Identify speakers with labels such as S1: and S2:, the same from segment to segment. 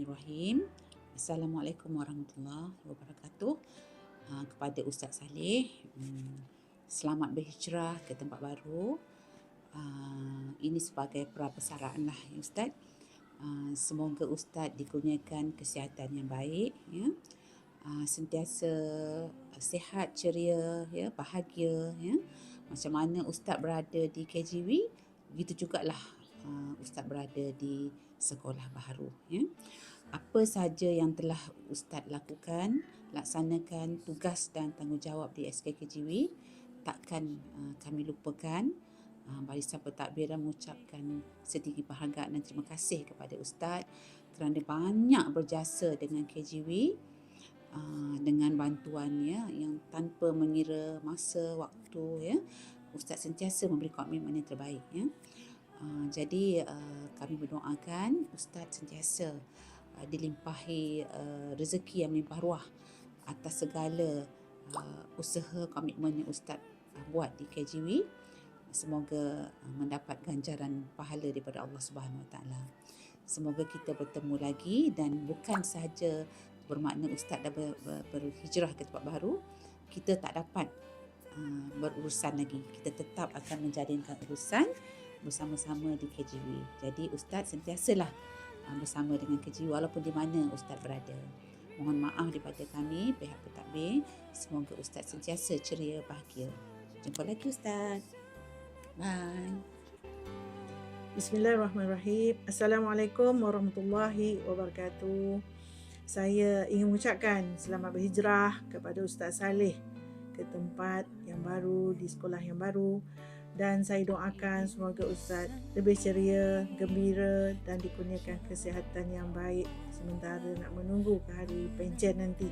S1: Bismillahirrahmanirrahim. Assalamualaikum warahmatullahi wabarakatuh. Kepada Ustaz Saleh, selamat berhijrah ke tempat baru. Ini sebagai prapesaraan lah ya Ustaz. Semoga Ustaz dikurniakan kesihatan yang baik, ya. Sentiasa sihat, ceria, ya, bahagia, ya. Macam mana Ustaz berada di KGV, begitu jugalah Ustaz berada di sekolah baharu, ya. Apa sahaja yang telah Ustaz lakukan, laksanakan tugas dan tanggungjawab di SKKGV, takkan kami lupakan. Barisan Pentadbiran mengucapkan setinggi penghargaan dan terima kasih kepada Ustaz kerana banyak berjasa dengan KGV, dengan bantuannya yang tanpa mengira masa, waktu, ya. Ustaz sentiasa memberi komitmen yang terbaik, ya. Jadi kami berdoakan Ustaz sentiasa dilimpahi rezeki yang melimpah ruah atas segala usaha komitmen yang Ustaz buat di KGV. Semoga mendapat ganjaran pahala daripada Allah Subhanahu Wa Taala. Semoga kita bertemu lagi dan bukan sahaja bermakna Ustaz dah berhijrah ke tempat baru, kita tak dapat berurusan lagi. Kita tetap akan menjalinkan urusan bersama-sama di KGV. Jadi Ustaz sentiasalah bersama dengan KGV walaupun di mana Ustaz berada. Mohon maaf daripada kami pihak pentadbir. Semoga Ustaz sentiasa ceria, bahagia. Jumpa lagi Ustaz. Bye.
S2: Bismillahirrahmanirrahim. Assalamualaikum warahmatullahi wabarakatuh. Saya ingin mengucapkan selamat berhijrah kepada Ustaz Saleh ke tempat yang baru, di sekolah yang baru. Dan saya doakan semoga Ustaz lebih ceria, gembira dan dikurniakan kesihatan yang baik sementara nak menunggu ke hari pencen nanti.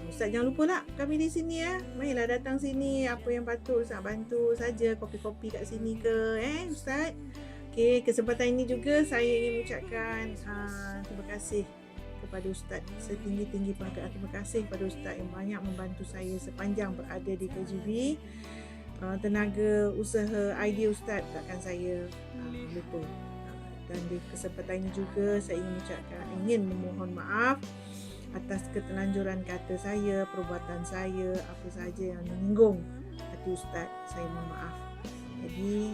S2: Ustaz jangan lupa lah kami di sini ya. Marilah datang sini, apa yang patut Ustaz bantu saja, kopi-kopi kat sini ke Ustaz. Okey, kesempatan ini juga saya ingin mengucapkan terima kasih kepada Ustaz setinggi-tinggi penghargaan. Terima kasih kepada Ustaz yang banyak membantu saya sepanjang berada di KGV. Tenaga usaha idea Ustaz takkan saya lupa. Dan di kesempatan ini juga saya ingin memohon maaf atas keterlanjuran kata saya, perbuatan saya, apa sahaja yang menyinggung hati Ustaz. Saya mohon maaf. Jadi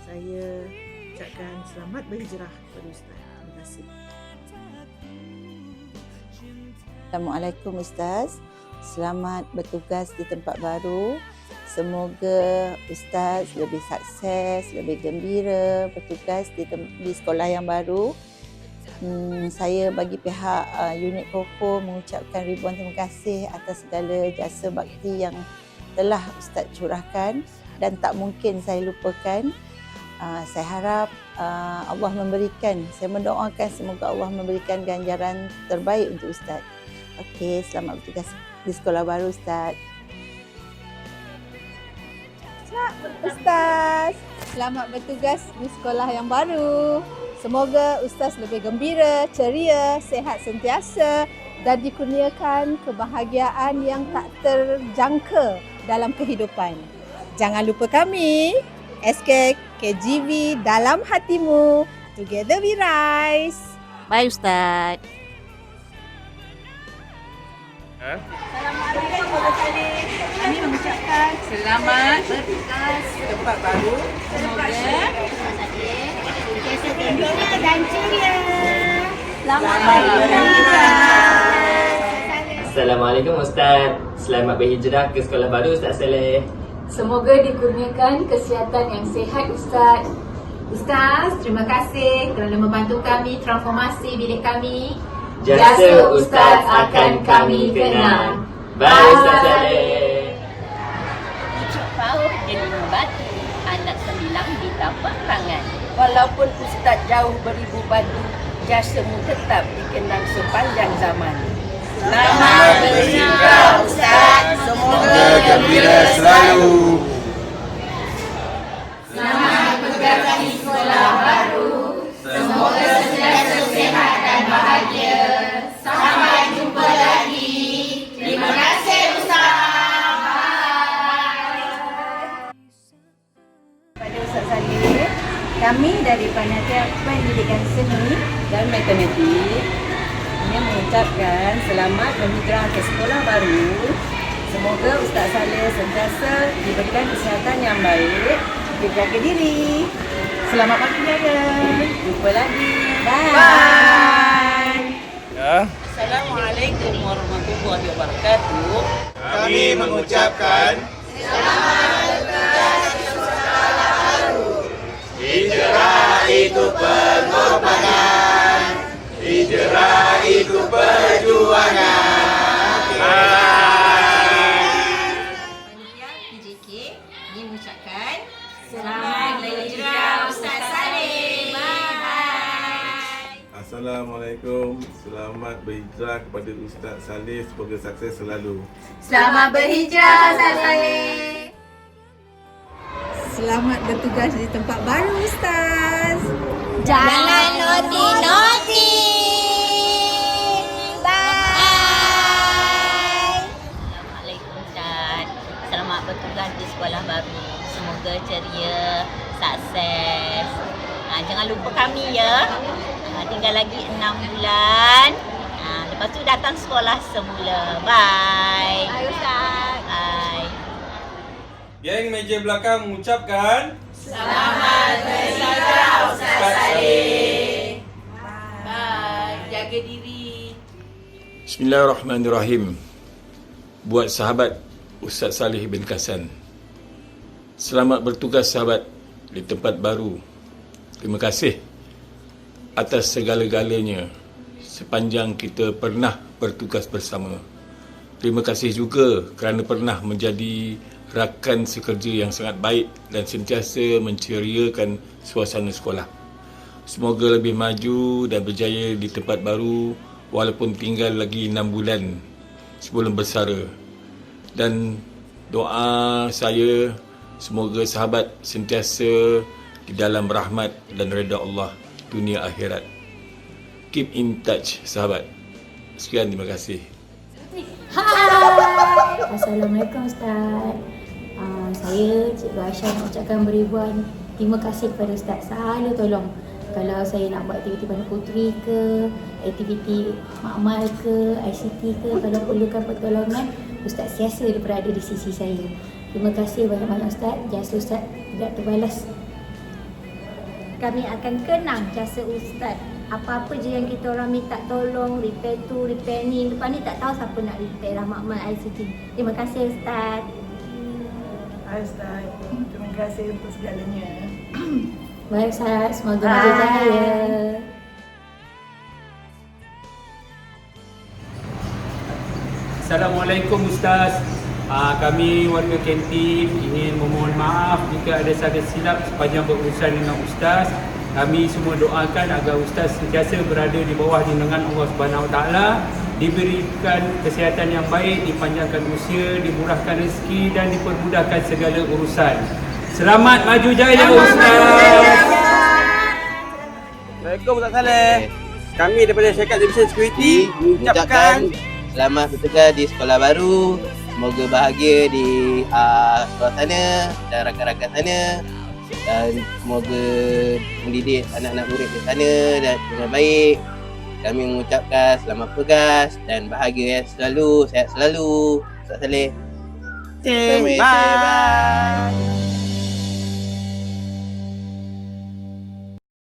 S2: saya ucapkan selamat berhijrah kepada Ustaz. Terima kasih.
S3: Assalamualaikum Ustaz. Selamat bertugas di tempat baru. Semoga Ustaz lebih sukses, lebih gembira bertugas di sekolah yang baru. Saya bagi pihak unit Koko mengucapkan ribuan terima kasih atas segala jasa bakti yang telah Ustaz curahkan dan tak mungkin saya lupakan. Saya harap Allah memberikan, saya mendoakan semoga Allah memberikan ganjaran terbaik untuk Ustaz. Okey, selamat bertugas di sekolah baru Ustaz.
S4: Ustaz, selamat bertugas di sekolah yang baru. Semoga Ustaz lebih gembira, ceria, sihat sentiasa dan dikurniakan kebahagiaan yang tak terjangka dalam kehidupan. Jangan lupa kami, SK KGV dalam hatimu. Together we rise.
S5: Bye Ustaz.
S4: Assalamualaikum warahmatullahi wabarakatuh. Kami mengucapkan selamat bertugas di tempat baru. Semoga sentiasa gembira dan ceria. Selamat berhijrah.
S6: Assalamualaikum Ustaz. Selamat berhijrah ke sekolah baru Ustaz Saleh.
S7: Semoga dikurniakan kesihatan yang sihat Ustaz. Ustaz, terima kasih kerana membantu kami transformasi bilik kami.
S6: Jasa Ustaz akan kami kenang. Bye Ustaz Saleh.
S5: Ucap pauh jadi membatu, anak sembilang di tapak tangan. Walaupun Ustaz jauh beribu batu, jasamu tetap dikenang sepanjang zaman.
S8: Selamat berhijrah Ustaz. Semoga gembira selalu.
S7: Selamat bergabung di sekolah baru. Semoga sentiasa sihat dan bahagia. Sampai jumpa lagi. Terima kasih Ustaz.
S4: Pada Ustaz Saleh, kami dari Panitia Pendidikan Seni dan Matematik
S5: ingin mengucapkan selamat berhijrah ke sekolah baru. Semoga Ustaz Saleh sentiasa diberikan kesihatan yang baik, jaga diri.
S2: Selamat pagi Jaya.
S5: Jumpa lagi.
S2: Bye.
S5: Assalamualaikum warahmatullahi wabarakatuh.
S8: Kami mengucapkan hijrah itu pengorbanan, hijrah itu perjuangan.
S5: Panitia PJK ingin mengucapkan selamat berhijrah Ustaz Saleh. Bye.
S9: Assalamualaikum. Selamat berhijrah kepada Ustaz Saleh. Semoga sukses selalu.
S7: Selamat berhijrah Ustaz Saleh.
S4: Selamat bertugas di tempat baru Ustaz.
S7: Jangan naughty-naughty. Bye.
S10: Assalamualaikum Ustaz. Selamat bertugas di sekolah baru. Semoga ceria, sukses. Jangan lupa kami ya. Tinggal lagi 6 bulan. Lepas tu datang sekolah semula. Bye.
S7: Bye Ustaz.
S10: Bye.
S11: Geng meja belakang mengucapkan
S5: Selamat berhijrah Ustaz Saleh. Bye. Jaga diri.
S12: Bismillahirrahmanirrahim. Buat sahabat Ustaz Saleh bin Kasan. Selamat bertugas sahabat di tempat baru. Terima kasih atas segala-galanya sepanjang kita pernah bertugas bersama. Terima kasih juga kerana pernah menjadi rakan sekerja yang sangat baik dan sentiasa menceriakan suasana sekolah. Semoga lebih maju dan berjaya di tempat baru walaupun tinggal lagi 6 bulan sebelum bersara. Dan doa saya semoga sahabat sentiasa di dalam rahmat dan redha Allah dunia akhirat. Keep in touch sahabat. Sekian, terima kasih.
S13: Hai. Assalamualaikum Ustaz. Saya Cikgu Aisyah nak ucapkan beribuan terima kasih kepada Ustaz. Selalu tolong kalau saya nak buat aktiviti pada puteri ke, aktiviti makmal ke, ICT ke, kalau perlukan pertolongan, Ustaz sentiasa berada di sisi saya. Terima kasih banyak-banyak Ustaz. Jasa Ustaz tidak terbalas.
S14: Kami akan kenang jasa Ustaz. Apa-apa je yang kita orang minta tolong, repair tu, repair ni, lepas ni tak tahu siapa nak repair lah makmal ICT. Terima kasih Ustaz.
S2: Hai Ustaz. Terima kasih untuk segalanya.
S13: Baik Ustaz, semoga maju jaya.
S15: Assalamualaikum Ustaz. Kami warga kantin ingin memohon maaf jika ada salah silap sepanjang berurusan dengan Ustaz. Kami semua doakan agar Ustaz sentiasa berada di bawah lindungan Allah Subhanahu Wa Taala, diberikan kesihatan yang baik, dipanjangkan usia, dimurahkan rezeki dan dipermudahkan segala urusan. Selamat maju jaya Ustaz.
S16: Assalamualaikum Ustaz Saleh. Kami daripada Syarikat Division Security mengucapkan
S17: selamat bertugas di sekolah baru. Semoga bahagia di sekolah sana dan rakan-rakan sana. Dan semoga mendidik anak-anak murid di sana dan dengan baik. Kami mengucapkan selamat bertugas dan bahagia selalu, sehat selalu. Ustaz Saleh.
S16: Bye.